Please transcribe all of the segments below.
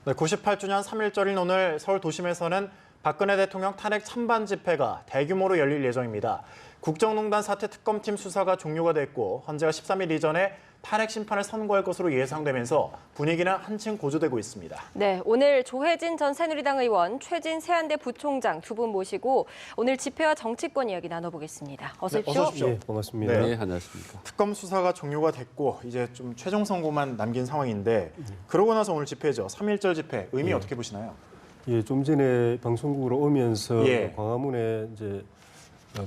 네, 98주년 3.1절인 오늘 서울 도심에서는 박근혜 대통령 탄핵 찬반 집회가 대규모로 열릴 예정입니다. 국정농단 사태 특검팀 수사가 종료가 됐고 헌재가 13일 이전에 탄핵 심판을 선고할 것으로 예상되면서 분위기는 한층 고조되고 있습니다. 네, 오늘 조혜진 전 새누리당 의원, 최진 세안대 부총장 두 분 모시고 오늘 집회와 정치권 이야기 나눠보겠습니다. 어서 오십시오. 어서 오십시오. 네, 반갑습니다. 네. 네, 안녕하십니까. 특검 수사가 종료가 됐고 이제 좀 최종 선고만 남긴 상황인데 그러고 나서 오늘 집회죠. 3.1절 집회 의미 어떻게 보시나요? 예, 좀 전에 방송국으로 오면서 예. 광화문에 이제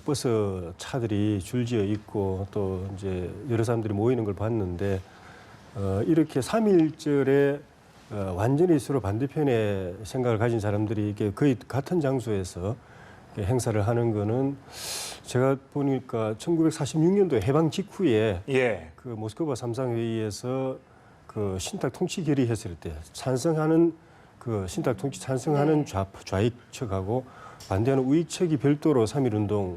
버스 차들이 줄지어 있고 또 이제 여러 사람들이 모이는 걸 봤는데 이렇게 3.1절에 완전히 서로 반대편의 생각을 가진 사람들이 이게 거의 같은 장소에서 행사를 하는 거는 제가 보니까 1946년도 해방 직후에 예. 그 모스크바 삼상회의에서 그 신탁 통치 결의했을 때 찬성하는 그 신탁 통치 찬성하는 좌익 측하고 반대하는 우익 측이 별도로 3.1운동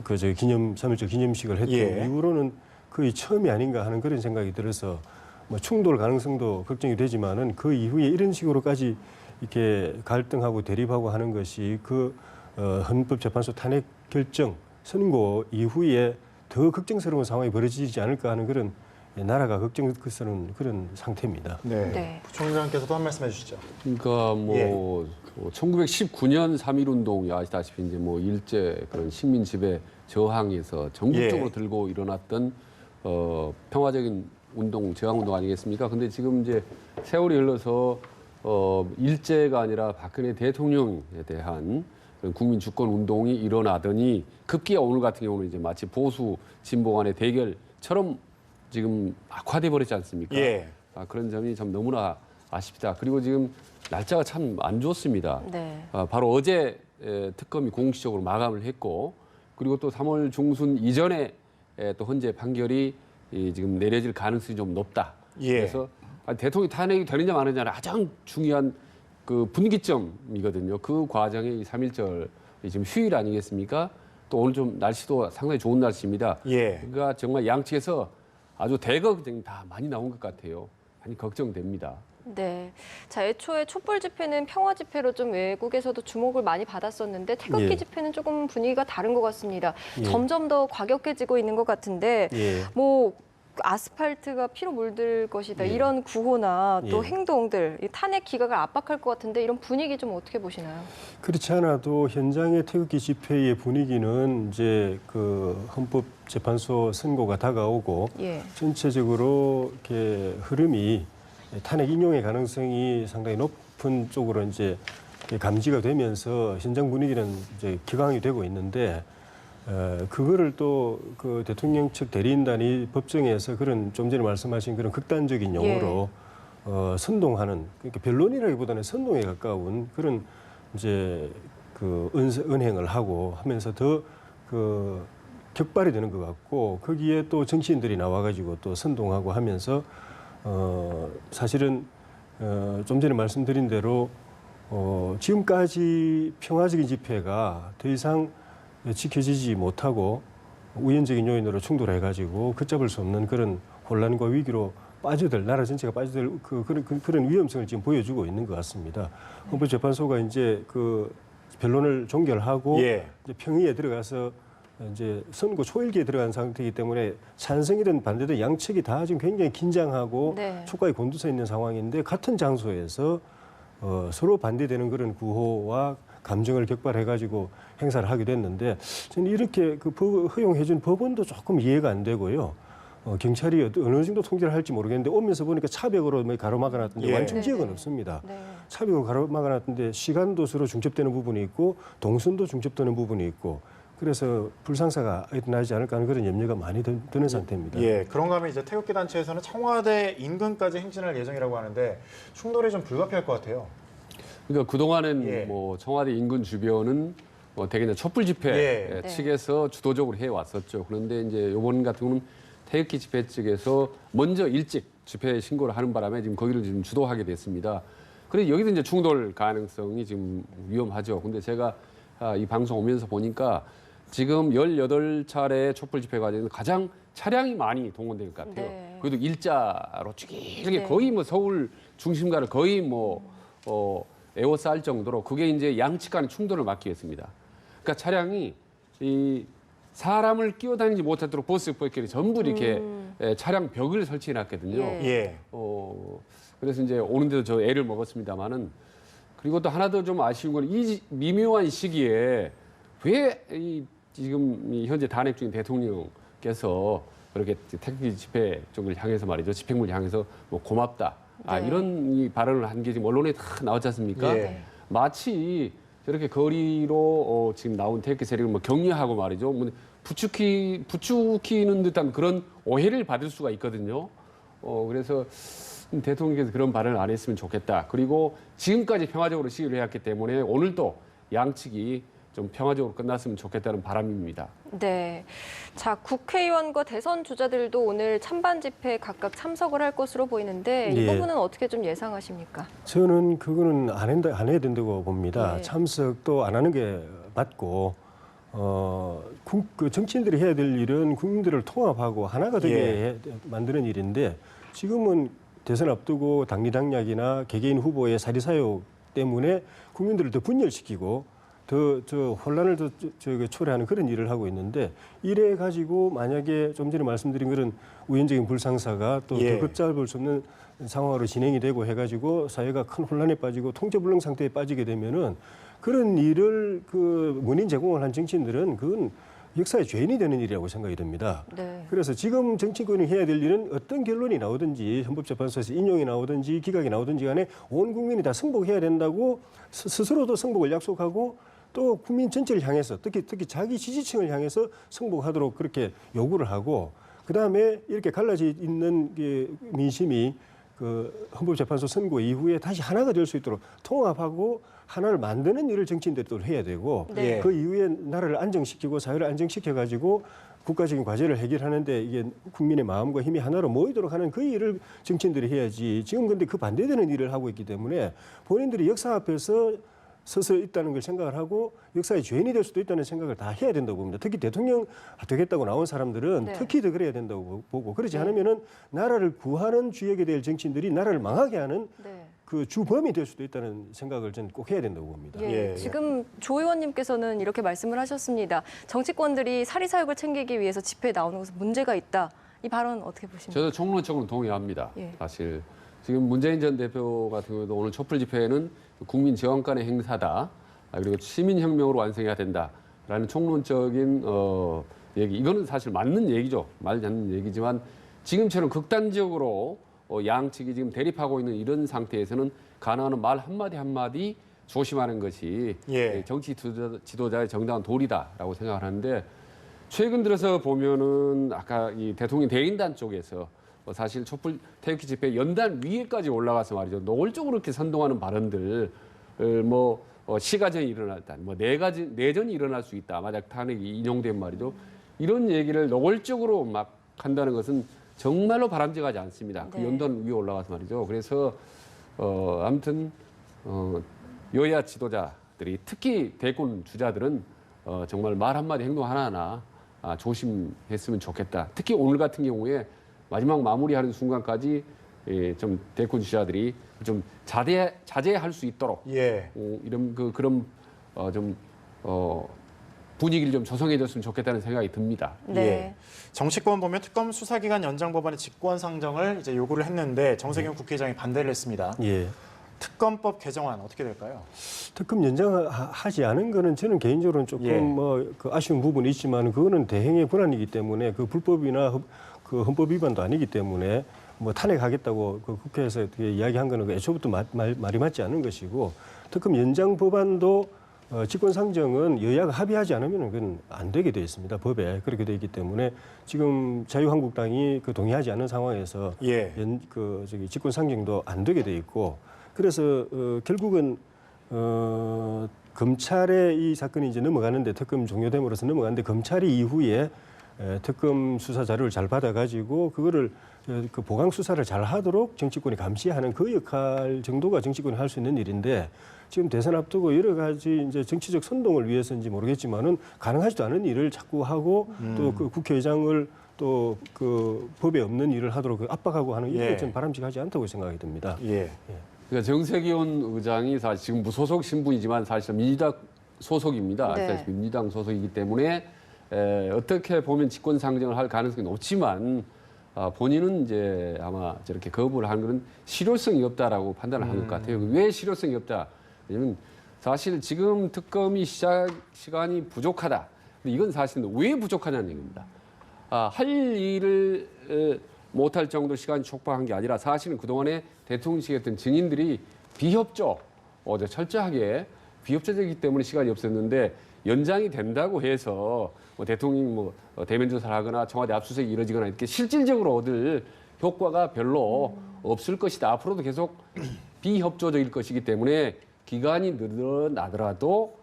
그 저 기념 3.1절 기념식을 했던 예. 이후로는 거의 처음이 아닌가 하는 그런 생각이 들어서 뭐 충돌 가능성도 걱정이 되지만은 그 이후에 이런 식으로까지 이렇게 갈등하고 대립하고 하는 것이 그 헌법재판소 탄핵 결정 선고 이후에 더 걱정스러운 상황이 벌어지지 않을까 하는 그런 나라가 걱정스러운 그런 상태입니다. 네. 네. 부총장께서도 한 말씀 해주시죠. 그러니까 뭐 1919년 3.1운동이 아시다시피 이제 뭐 일제 그런 식민 지배 저항에서 전국적으로 예. 들고 일어났던 평화적인 운동, 저항운동 아니겠습니까? 근데 지금 이제 세월이 흘러서 일제가 아니라 박근혜 대통령에 대한 국민 주권 운동이 일어나더니 급기야 오늘 같은 경우는 이제 마치 보수 진보 간의 대결처럼 지금 악화돼 버렸지 않습니까? 예. 그런 점이 참 너무나 아쉽다. 그리고 지금 날짜가 참 안 좋습니다. 네. 바로 어제 특검이 공식적으로 마감을 했고, 그리고 또 3월 중순 이전에 또 헌재 판결이 지금 내려질 가능성이 좀 높다. 예. 그래서 대통령이 탄핵이 되느냐 마느냐는 가장 중요한 그 분기점이거든요. 그 과정에 이 3.1절 지금 휴일 아니겠습니까? 또 오늘 좀 날씨도 상당히 좋은 날씨입니다. 예. 그러니까 정말 양측에서 아주 대거쟁이 다 많이 나온 것 같아요. 많이 걱정됩니다. 네. 자, 애초에 촛불 집회는 평화 집회로 좀 외국에서도 주목을 많이 받았었는데 태극기 예. 집회는 조금 분위기가 다른 것 같습니다. 예. 점점 더 과격해지고 있는 것 같은데 예. 뭐 아스팔트가 피로 물들 것이다. 예. 이런 구호나 또 예. 행동들, 이 탄핵 기각을 압박할 것 같은데 이런 분위기 좀 어떻게 보시나요? 그렇지 않아도 현장의 태극기 집회의 분위기는 이제 그 헌법재판소 선고가 다가오고 예. 전체적으로 이렇게 흐름이 탄핵 인용의 가능성이 상당히 높은 쪽으로 이제 감지가 되면서 현장 분위기는 이제 기강이 되고 있는데 그거를 또 그 대통령 측 대리인단이 법정에서 그런 좀 전에 말씀하신 그런 극단적인 용어로 선동하는 그러니까 변론이라기보다는 선동에 가까운 그런 이제 그 은행을 하고 하면서 더 그 격발이 되는 것 같고 거기에 또 정치인들이 나와가지고 또 선동하고 하면서 사실은 좀 전에 말씀드린 대로 지금까지 평화적인 집회가 더 이상 지켜지지 못하고 우연적인 요인으로 충돌해가지고 걷잡을 수 없는 그런 혼란과 위기로 빠져들 나라 전체가 빠져들 그런 위험성을 지금 보여주고 있는 것 같습니다. 헌법재판소가 이제 그 변론을 종결하고 예. 이제 평의에 들어가서 이제 선고 초일기에 들어간 상태이기 때문에 찬성이든 반대든 양측이 다 지금 굉장히 긴장하고 네. 촉각이 곤두서 있는 상황인데 같은 장소에서 서로 반대되는 그런 구호와 감정을 격발해가지고 행사를 하게 됐는데 저는 이렇게 그 허용해준 법원도 조금 이해가 안 되고요. 경찰이 어느 정도 통제를 할지 모르겠는데 오면서 보니까 차벽으로 가로막아놨던데 예. 완충 지역은 네네. 없습니다. 네. 차벽으로 가로막아놨던데 시간도 서로 중첩되는 부분이 있고 동선도 중첩되는 부분이 있고 그래서 불상사가 일어나지 않을까 하는 그런 염려가 많이 드는 상태입니다. 예. 그런가 하면 이제 태극기 단체에서는 청와대 인근까지 행진할 예정이라고 하는데 충돌이 좀 불가피할 것 같아요. 그러니까 그동안은 예. 뭐 청와대 인근 주변은 대개 이제 촛불 집회 예. 측에서 주도적으로 해왔었죠. 그런데 이제 이번 같은 경우는 태극기 집회 측에서 먼저 일찍 집회 신고를 하는 바람에 지금 거기를 지금 주도하게 됐습니다. 그래서 여기도 이제 충돌 가능성이 지금 위험하죠. 근데 제가 이 방송 오면서 보니까 지금 18차례 촛불 집회 과정에서 가장 차량이 많이 동원된 것 같아요. 네. 그래도 일자로 쭉 네. 거의 뭐 서울 중심가를 거의 뭐 에워싸일 정도로 그게 이제 양측 간의 충돌을 막기 위해서입니다. 그러니까 차량이 이 사람을 끼어다니지 못하도록 버스버끼리 전부 이렇게 차량 벽을 설치해 놨거든요. 예. 예. 그래서 이제 오는데도 저 애를 먹었습니다만은 그리고 또 하나 더 좀 아쉬운 건 이 미묘한 시기에 왜 지금 이 현재 단핵 중인 대통령께서 그렇게 태극기 집회 쪽을 향해서 말이죠. 집행부를 향해서 뭐 고맙다. 네. 이런 이 발언을 한 게 지금 언론에 다 나왔지 않습니까? 예. 마치 저렇게 거리로 지금 나온 태극기 세력을 뭐 격려하고 말이죠. 뭐 부추기는 듯한 그런 오해를 받을 수가 있거든요. 그래서 대통령께서 그런 발언을 안 했으면 좋겠다. 그리고 지금까지 평화적으로 시위를 해왔기 때문에 오늘도 양측이 좀 평화적으로 끝났으면 좋겠다는 바람입니다. 네. 자, 국회의원과 대선 주자들도 오늘 찬반 집회에 각각 참석을 할 것으로 보이는데 이 예. 부분은 어떻게 좀 예상하십니까? 저는 그거는 안 해야 된다고 봅니다. 네. 참석도 안 하는 게 맞고 그 정치인들이 해야 될 일은 국민들을 통합하고 하나가 되게 만드는 일인데 지금은 대선 앞두고 당리당략이나 개개인 후보의 사리사욕 때문에 국민들을 더 분열시키고 더 혼란을 더 초래하는 그런 일을 하고 있는데 이래 가지고 만약에 좀 전에 말씀드린 그런 우연적인 불상사가 또 더 걷잡을 수 없는 상황으로 진행이 되고 해가지고 사회가 큰 혼란에 빠지고 통제불능 상태에 빠지게 되면은 그런 일을 그 원인 제공을 한 정치인들은 그건 역사의 죄인이 되는 일이라고 생각이 듭니다. 네. 그래서 지금 정치권이 해야 될 일은 어떤 결론이 나오든지 헌법재판소에서 인용이 나오든지 기각이 나오든지 간에 온 국민이 다 승복해야 된다고 스스로도 승복을 약속하고 또 국민 전체를 향해서 특히 자기 지지층을 향해서 승복하도록 그렇게 요구를 하고 그다음에 이렇게 갈라져 있는 민심이 그 헌법재판소 선고 이후에 다시 하나가 될 수 있도록 통합하고 하나를 만드는 일을 정치인들이 또 해야 되고 네. 그 이후에 나라를 안정시키고 사회를 안정시켜 가지고 국가적인 과제를 해결하는데 이게 국민의 마음과 힘이 하나로 모이도록 하는 그 일을 정치인들이 해야지 지금 근데 그 반대되는 일을 하고 있기 때문에 본인들이 역사 앞에서 서서 있다는 걸 생각을 하고 역사의 죄인이 될 수도 있다는 생각을 다 해야 된다고 봅니다. 특히 대통령 되겠다고 나온 사람들은 네. 특히 더 그래야 된다고 보고 그렇지 않으면은 나라를 구하는 주역이 될 정치인들이 나라를 망하게 하는 네. 그 주범이 될 수도 있다는 생각을 저는 꼭 해야 된다고 봅니다. 예, 지금 조 의원님께서는 이렇게 말씀을 하셨습니다. 정치권들이 사리사욕을 챙기기 위해서 집회에 나오는 것은 문제가 있다. 이 발언 어떻게 보십니까? 저도 총론적으로 동의합니다. 예. 사실 지금 문재인 전 대표 같은 경우도 오늘 촛불 집회는 국민 저항간의 행사다. 그리고 시민혁명으로 완성해야 된다라는 총론적인 얘기. 이거는 사실 맞는 얘기죠. 말지 않는 얘기지만 지금처럼 극단적으로 양측이 지금 대립하고 있는 이런 상태에서는 가능한 말 한마디 한마디 조심하는 것이 정치 지도자의 정당한 도리다라고 생각을 하는데 최근 들어서 보면은 아까 이 대통령 대인단 쪽에서 사실 촛불 태극기 집회 연단 위에까지 올라가서 말이죠. 노골적으로 이렇게 선동하는 발언들 시가전이 일어났다. 내전이 일어날 수 있다. 만약 탄핵이 인용된 말이죠. 이런 얘기를 노골적으로 막 한다는 것은 정말로 바람직하지 않습니다. 그 네. 연단 위에 올라가서 말이죠. 그래서 아무튼 여야 지도자들이 특히 대권 주자들은 정말 말 한마디 행동 하나하나 조심했으면 좋겠다. 특히 오늘 같은 경우에 마지막 마무리하는 순간까지 좀 대권 주자들이 좀 자제할 수 있도록 이런 그런 분위기를 좀 조성해줬으면 좋겠다는 생각이 듭니다. 네. 정치권 보면 특검 수사기간 연장 법안의 직권 상정을 이제 요구를 했는데 정세균 국회의장이 반대를 했습니다. 예. 특검법 개정안 어떻게 될까요? 특검 연장하지 않은 거는 저는 개인적으로는 조금 그 아쉬운 부분이 있지만 그거는 대행의 권한이기 때문에 그 불법이나 그 헌법 위반도 아니기 때문에 뭐 탄핵하겠다고 그 국회에서 이야기한 거는 애초부터 말이 맞지 않은 것이고 특검 연장 법안도 직권상정은 여야가 합의하지 않으면 그건 안 되게 되어 있습니다. 법에 그렇게 되어 있기 때문에 지금 자유한국당이 그 동의하지 않는 상황에서 직권상정도 안 되게 되어 있고 그래서 결국은 검찰의 이 사건이 이제 넘어가는데 특검 종료됨으로써 넘어가는데 검찰이 이후에 특검 수사 자료를 잘 받아가지고 그거를 그 보강 수사를 잘 하도록 정치권이 감시하는 그 역할 정도가 정치권이 할 수 있는 일인데 지금 대선 앞두고 여러 가지 이제 정치적 선동을 위해서인지 모르겠지만은 가능하지도 않은 일을 자꾸 하고 또 그 국회의장을 또 그 법에 없는 일을 하도록 압박하고 하는 이게 좀 바람직하지 않다고 생각이 듭니다. 그러니까 정세균 의장이 사실 지금 무소속 신분이지만 사실 민주당 소속입니다. 네. 사실 민주당 소속이기 때문에 어떻게 보면 직권 상정을 할 가능성이 높지만 본인은 이제 아마 저렇게 거부를 하는 것은 실효성이 없다라고 판단을 한 것 같아요. 왜 실효성이 없다? 왜냐면 사실 지금 특검이 시작 시간이 부족하다. 근데 이건 사실은 왜 부족하냐는 얘기입니다. 할 일을 못할 정도 시간이 촉박한 게 아니라 사실은 그동안에 대통령실에 했던 증인들이 철저하게 비협조적이기 때문에 시간이 없었는데 연장이 된다고 해서 대통령이 대면 조사를 하거나 청와대 압수수색이 이루어지거나 이렇게 실질적으로 얻을 효과가 별로 없을 것이다. 앞으로도 계속 비협조적일 것이기 때문에 기간이 늘어나더라도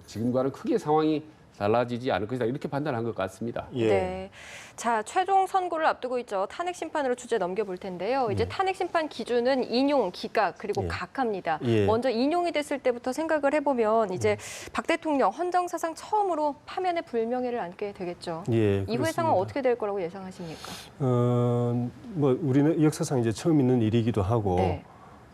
지금과는 크게 상황이 달라지지 않을 것이다. 이렇게 판단한 것 같습니다. 예. 네. 자, 최종 선고를 앞두고 있죠. 탄핵 심판으로 주제 넘겨볼 텐데요. 이제 탄핵 심판 기준은 인용, 기각, 그리고 예. 각하입니다. 예. 먼저 인용이 됐을 때부터 생각을 해보면 이제 박 대통령 헌정사상 처음으로 파면의 불명예를 안게 되겠죠. 예, 이후의 그렇습니다. 상황 어떻게 될 거라고 예상하십니까? 우리는 역사상 이제 처음 있는 일이기도 하고 네.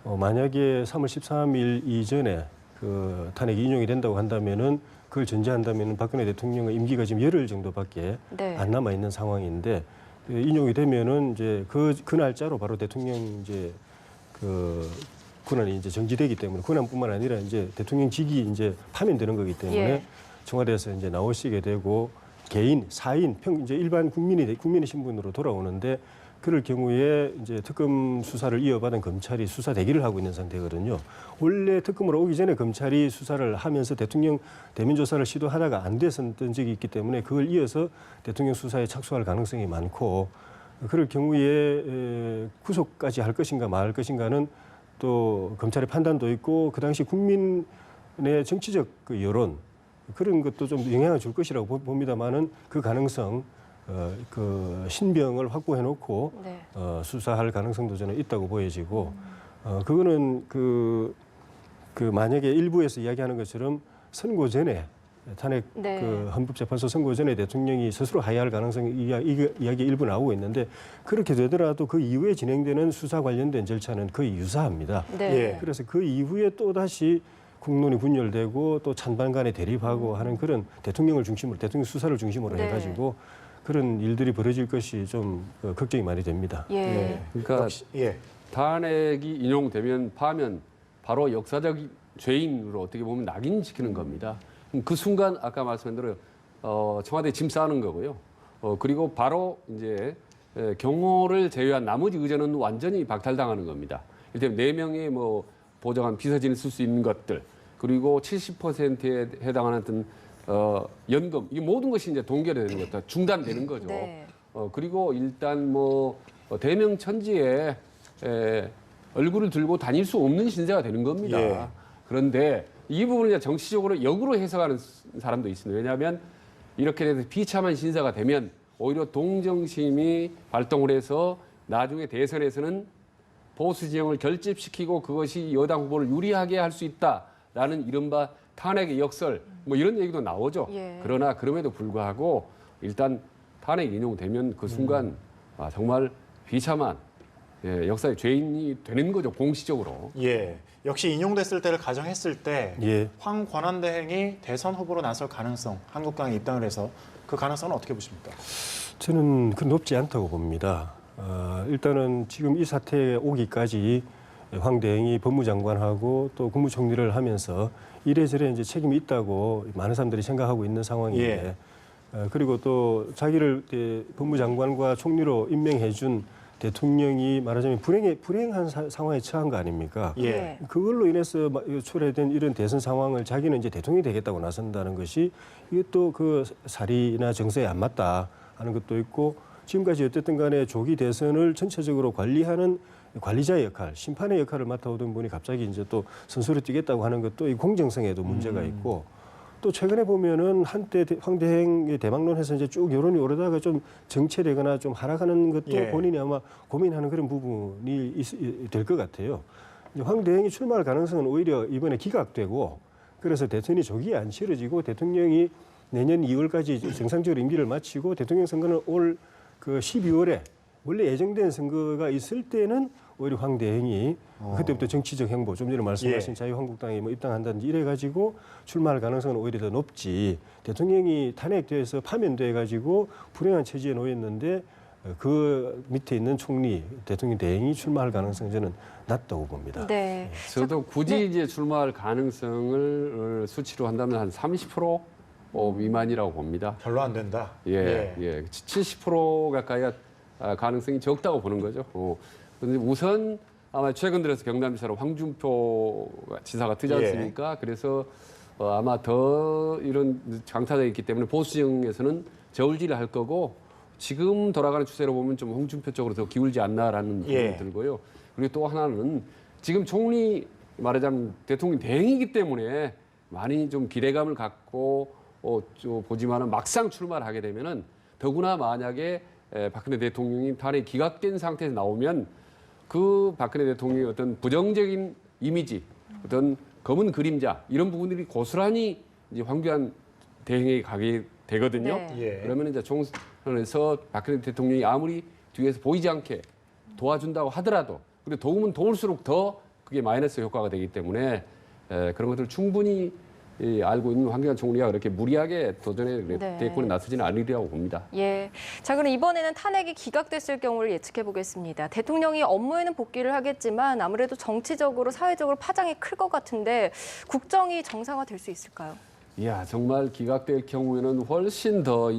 만약에 3월 13일 이전에 그 탄핵이 인용이 된다고 한다면은 그걸 전제한다면은 박근혜 대통령의 임기가 지금 열흘 정도밖에 네. 안 남아 있는 상황인데 인용이 되면은 이제 그 날짜로 바로 대통령 이제 그 권한이 이제 정지되기 때문에 권한뿐만 아니라 이제 대통령직이 이제 파면되는 거기 때문에 예. 청와대에서 이제 나오시게 되고 개인, 사인, 이제 일반 국민의 신분으로 돌아오는데 그럴 경우에 이제 특검 수사를 이어받은 검찰이 수사 대기를 하고 있는 상태거든요. 원래 특검으로 오기 전에 검찰이 수사를 하면서 대통령 대면 조사를 시도하다가 안 됐었던 적이 있기 때문에 그걸 이어서 대통령 수사에 착수할 가능성이 많고 그럴 경우에 구속까지 할 것인가 말 것인가는 또 검찰의 판단도 있고 그 당시 국민의 정치적 그 여론 그런 것도 좀 영향을 줄 것이라고 봅니다만은 그 가능성 그 신병을 확보해 놓고 네. 수사할 가능성도 저는 있다고 보여지고 그거는 그 만약에 일부에서 이야기하는 것처럼 선고 전에 탄핵 네. 그 헌법재판소 선고 전에 대통령이 스스로 하야할 가능성이 이야기 일부 나오고 있는데 그렇게 되더라도 그 이후에 진행되는 수사 관련된 절차는 거의 유사합니다. 네. 예. 그래서 그 이후에 또 다시 국론이 분열되고 또 찬반 간에 대립하고 하는 그런 대통령 수사를 중심으로 네. 해가지고 그런 일들이 벌어질 것이 좀 걱정이 많이 됩니다. 예. 예. 그러니까 역시, 예. 탄핵이 인용되면 파면 바로 역사적 죄인으로 어떻게 보면 낙인시키는 겁니다. 그 순간 아까 말씀한 대로 청와대 짐 싸는 거고요. 그리고 바로 이제 경호를 제외한 나머지 의전은 완전히 박탈당하는 겁니다. 이를테면 4명의 보좌관 비서진을 쓸 수 있는 것들 그리고 70%에 해당하는 어떤 연금 이 모든 것이 이제 동결되는 것다 중단되는 거죠. 네. 그리고 일단 대명천지에 얼굴을 들고 다닐 수 없는 신세가 되는 겁니다. 예. 그런데 이 부분을 이제 정치적으로 역으로 해석하는 사람도 있습니다. 왜냐하면 이렇게 돼서 비참한 신세가 되면 오히려 동정심이 발동을 해서 나중에 대선에서는 보수 진영을 결집시키고 그것이 여당 후보를 유리하게 할 수 있다라는 이른바 탄핵의 역설 이런 얘기도 나오죠. 예. 그러나 그럼에도 불구하고 일단 탄핵 인용되면 그 순간 정말 비참한 역사의 죄인이 되는 거죠. 공식적으로. 예. 역시 인용됐을 때를 가정했을 때 예. 황권한대행이 대선 후보로 나설 가능성, 한국당에 입당을 해서 그 가능성은 어떻게 보십니까? 저는 그 높지 않다고 봅니다. 일단은 지금 이 사태에 오기까지 황 대행이 법무장관하고 또 국무총리를 하면서 이래저래 이제 책임이 있다고 많은 사람들이 생각하고 있는 상황인데 그리고 또 자기를 법무장관과 총리로 임명해준 대통령이 말하자면 불행한 상황에 처한 거 아닙니까? 예. 그걸로 인해서 초래된 이런 대선 상황을 자기는 이제 대통령이 되겠다고 나선다는 것이 이게 또 그 사리나 정서에 안 맞다 하는 것도 있고 지금까지 어쨌든 간에 조기 대선을 전체적으로 관리하는 관리자의 역할, 심판의 역할을 맡아오던 분이 갑자기 이제 또 선수로 뛰겠다고 하는 것도 이 공정성에도 문제가 있고 또 최근에 보면은 한때 황대행의 대망론에서 이제 쭉 여론이 오르다가 좀 정체되거나 좀 하락하는 것도 예. 본인이 아마 고민하는 그런 부분이 될 것 같아요. 황대행이 출마할 가능성은 오히려 이번에 기각되고 그래서 대선이 조기에 안 치러지고 대통령이 내년 2월까지 정상적으로 임기를 마치고 대통령 선거는 올 그 12월에 원래 예정된 선거가 있을 때는 오히려 황 대행이 그때부터 정치적 행보, 좀 전에 말씀하신 예. 자유한국당에 뭐 입당한다든지 이래가지고 출마할 가능성은 오히려 더 높지. 대통령이 탄핵돼서 파면돼가지고 불행한 처지에 놓였는데 그 밑에 있는 총리, 대통령 대행이 출마할 가능성은 저는 낮다고 봅니다. 네. 저도 굳이 이제 출마할 가능성을 수치로 한다면 한 30% 미만이라고 봅니다. 별로 안 된다. 예, 70% 가까이가 가능성이 적다고 보는 거죠. 그런데 우선 아마 최근 들어서 경남지사로 황준표 지사가 뜨지 예. 않습니까? 그래서 아마 더 이런 강타가 있기 때문에 보수 진영에서는 저울질을 할 거고 지금 돌아가는 추세로 보면 좀 홍준표 쪽으로 더 기울지 않나라는 예. 생각이 들고요. 그리고 또 하나는 지금 총리 말하자면 대통령 대행이기 때문에 많이 좀 기대감을 갖고 보지만은 막상 출마를 하게 되면은 더구나 만약에 박근혜 대통령이 탄핵 기각된 상태에서 나오면 그 박근혜 대통령의 어떤 부정적인 이미지, 어떤 검은 그림자 이런 부분들이 고스란히 이제 황교안 대행에게 가게 되거든요. 네. 예. 그러면 이제 총선에서 박근혜 대통령이 아무리 뒤에서 보이지 않게 도와준다고 하더라도 그리고 도우면 도울수록 더 그게 마이너스 효과가 되기 때문에 그런 것들을 충분히 알고 있는 황교안 총리가 그렇게 무리하게 도전에 네. 대권에 나서지는 않으리라고 봅니다. 예. 자, 그럼 이번에는 탄핵이 기각됐을 경우를 예측해 보겠습니다. 대통령이 업무에는 복귀를 하겠지만 아무래도 정치적으로 사회적으로 파장이 클 것 같은데 국정이 정상화될 수 있을까요? 이야, 정말 기각될 경우에는 훨씬 더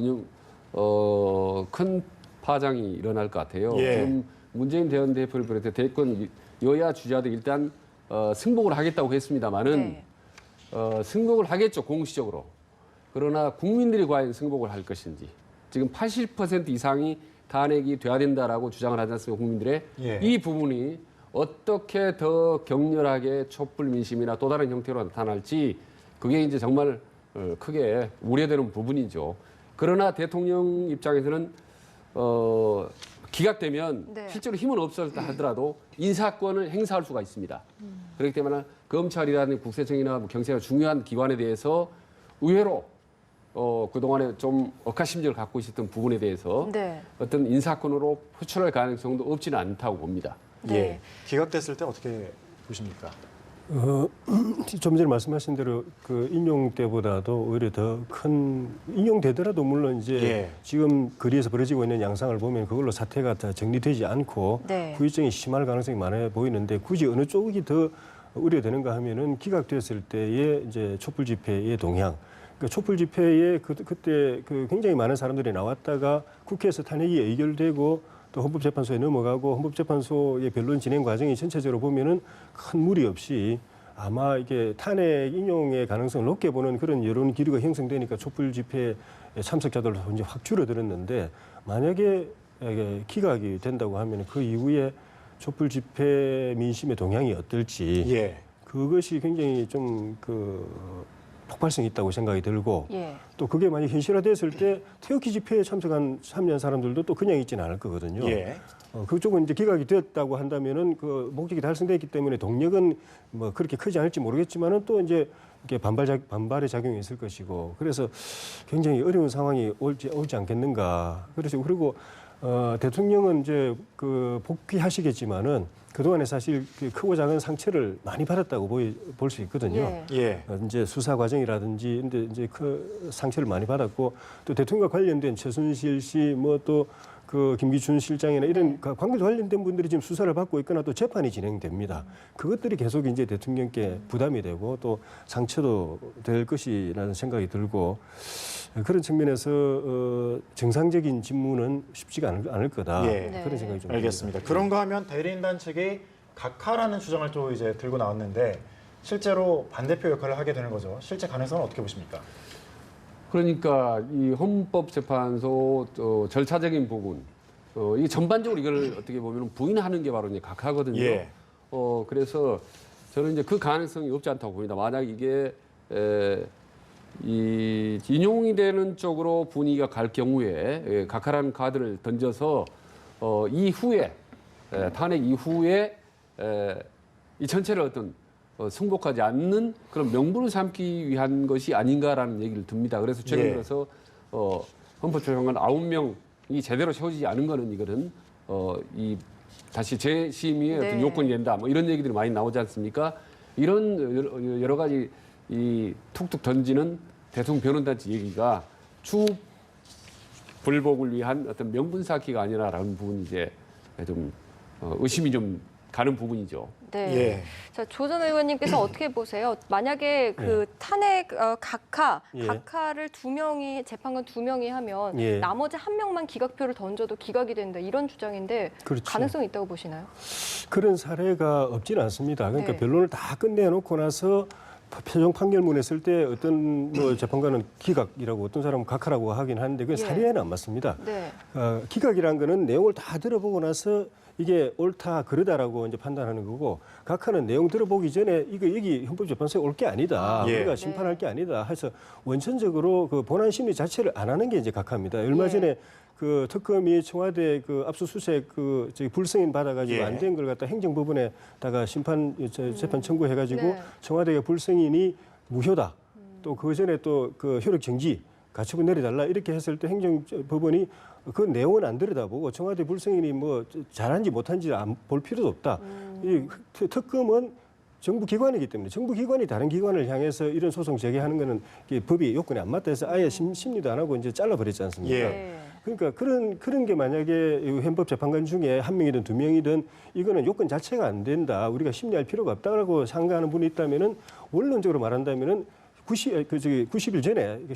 큰 파장이 일어날 것 같아요. 예. 지금 문재인 대통령을 비롯해 대권 여야 주자들 일단 승복을 하겠다고 했습니다마는 네. 승복을 하겠죠, 공식적으로. 그러나 국민들이 과연 승복을 할 것인지. 지금 80% 이상이 탄핵이 돼야 된다라고 주장을 하지 않습니까, 국민들의. 예. 이 부분이 어떻게 더 격렬하게 촛불 민심이나 또 다른 형태로 나타날지 그게 이제 정말 크게 우려되는 부분이죠. 그러나 대통령 입장에서는 기각되면 네. 실제로 힘은 없었다 하더라도 인사권을 행사할 수가 있습니다. 그렇기 때문에 검찰이라든지 국세청이나 경찰의 중요한 기관에 대해서 의외로 그동안에 좀 억하심정을 갖고 있었던 부분에 대해서 네. 어떤 인사권으로 호출할 가능성도 없지는 않다고 봅니다. 네. 예. 기각됐을 때 어떻게 보십니까? 좀 전에 말씀하신 대로 그 인용 때보다도 오히려 더 큰 인용되더라도 물론 이제 예. 지금 거리에서 벌어지고 있는 양상을 보면 그걸로 사태가 다 정리되지 않고 네. 후유증이 심할 가능성이 많아 보이는데 굳이 어느 쪽이 더 우려되는가 하면은 기각됐을 때의 이제 촛불 집회의 동향. 그러니까 촛불 집회에 그때 그 굉장히 많은 사람들이 나왔다가 국회에서 탄핵이 의결되고 또 헌법재판소에 넘어가고 헌법재판소의 변론 진행 과정이 전체적으로 보면은 큰 무리 없이 아마 이게 탄핵 인용의 가능성을 높게 보는 그런 여론 기류가 형성되니까 촛불 집회 참석자들도 이제 확 줄어들었는데 만약에 이게 기각이 된다고 하면 그 이후에 촛불 집회 민심의 동향이 어떨지 예. 그것이 굉장히 좀 폭발성이 있다고 생각이 들고 예. 또 그게 만약 현실화됐을 때 태극기 집회에 참여한 사람들도 또 그냥 있지는 않을 거거든요. 예. 그쪽은 이제 기각이 됐다고 한다면은 그 목적이 달성됐기 때문에 동력은 뭐 그렇게 크지 않을지 모르겠지만은 또 이제 이렇게 반발의 작용이 있을 것이고 그래서 굉장히 어려운 상황이 오지 않겠는가. 그리고 대통령은 이제 복귀하시겠지만은 그동안에 사실 크고 작은 상처를 많이 받았다고 볼 수 있거든요. 예. 예. 이제 수사 과정이라든지 근데 이제 그 상처를 많이 받았고 또 대통령과 관련된 최순실 씨 뭐 또 그 김기춘 실장이나 이런 관계도 관련된 분들이 지금 수사를 받고 있거나 또 재판이 진행됩니다. 그것들이 계속 이제 대통령께 부담이 되고 또 상처도 될 것이라는 생각이 들고 그런 측면에서 정상적인 직무는 쉽지가 않을 거다. 예. 그런 생각이 좀 알겠습니다. 듭니다. 그런가 하면 대리인단 측이 각하라는 주장을 또 이제 들고 나왔는데 실제로 반대표 역할을 하게 되는 거죠. 실제 가능성은 어떻게 보십니까? 그러니까 이 헌법재판소 절차적인 부분, 이 전반적으로 이걸 어떻게 보면 부인하는 게 바로 이제 각하거든요. 예. 그래서 저는 이제 그 가능성이 없지 않다고 봅니다. 만약 이게 이 인용이 되는 쪽으로 분위기가 갈 경우에 각하라는 카드를 던져서 이후에 탄핵 이후에 이 전체를 어떤 승복하지 않는 그런 명분을 삼기 위한 것이 아닌가라는 얘기를 듭니다. 그래서 최근 예. 들어서 헌법재판관 9명이 제대로 세워지지 않은 거는 이거는 이 다시 재심의의 어떤 네. 요건이 된다. 뭐 이런 얘기들이 많이 나오지 않습니까? 이런 여러 가지 이 툭툭 던지는 대통령 변호단체 얘기가 추후 불복을 위한 어떤 명분 쌓기가 아니라라는 부분이 이제 좀 의심이 좀 가는 부분이죠. 네. 예. 자, 조 전 의원님께서 어떻게 보세요? 만약에 그 탄핵 예. 각하를 재판관 2명이 하면 예. 나머지 1명만 기각표를 던져도 기각이 된다 이런 주장인데 그렇죠. 가능성이 있다고 보시나요? 그런 사례가 없지는 않습니다. 그러니까 네. 변론을 다 끝내놓고 나서 최종 판결문에 쓸 때 어떤 뭐 재판관은 기각이라고 어떤 사람은 각하라고 하긴 하는데 그건 예. 사례에는 안 맞습니다. 네. 기각이란 거는 내용을 다 들어보고 나서 이게 옳다 그러다라고 이제 판단하는 거고 각하는 내용 들어보기 전에 이거 여기 헌법재판소에 올 게 아니다. 예. 우리가 심판할 게 아니다. 해서 원천적으로 그 본안 심리 자체를 안 하는 게 이제 각하입니다. 얼마 예. 전에 그 특검이 청와대 그 압수수색 그 저기 불승인 받아가지고 예. 안 된 걸 갖다 행정법원에다가 재판 청구해가지고 네. 청와대가 불승인이 무효다. 또 그 전에 또 그 효력 정지 가처분 내려달라 이렇게 했을 때 행정법원이 그 내용은 안 들여다보고 청와대 불승인이 뭐 잘한지 못한지 안 볼 필요도 없다. 이 특검은 정부 기관이기 때문에 정부 기관이 다른 기관을 향해서 이런 소송 제기하는 거는 이게 법이 요건에 안 맞다 해서 아예 심리도 안 하고 이제 잘라버렸지 않습니까? 예. 네. 그러니까 그런 게 만약에 헌법 재판관 중에 1명이든 2명이든 이거는 요건 자체가 안 된다. 우리가 심리할 필요가 없다라고 생각하는 분이 있다면은 원론적으로 말한다면은 90일 전에 이게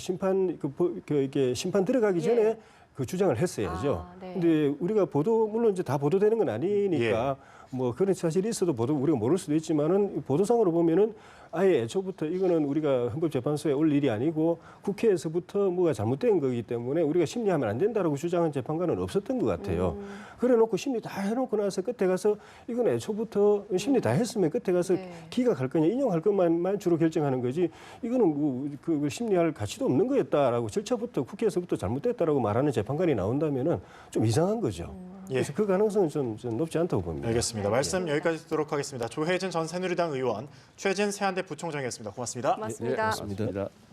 심판 들어가기 전에 예. 그 주장을 했어야죠. 아, 네. 근데 우리가 물론 이제 다 보도되는 건 아니니까 뭐 그런 사실이 있어도 우리가 모를 수도 있지만은 보도상으로 보면은 아예 애초부터 이거는 우리가 헌법재판소에 올 일이 아니고 국회에서부터 뭐가 잘못된 거기 때문에 우리가 심리하면 안 된다라고 주장한 재판관은 없었던 것 같아요. 그래놓고 심리 다 해놓고 나서 끝에 가서 이건 애초부터 심리 다 했으면 끝에 가서 네. 기각할 거냐 인용할 것만 주로 결정하는 거지 이거는 그 심리할 가치도 없는 거였다라고 절차부터 국회에서부터 잘못됐다라고 말하는 재판관이 나온다면은 좀 이상한 거죠. 그래서 그 가능성은 좀 높지 않다고 봅니다. 알겠습니다. 말씀 여기까지 듣도록 하겠습니다. 조혜진 전 새누리당 의원, 최진 세한대 부총장이었습니다. 고맙습니다. 고맙습니다. 고맙습니다.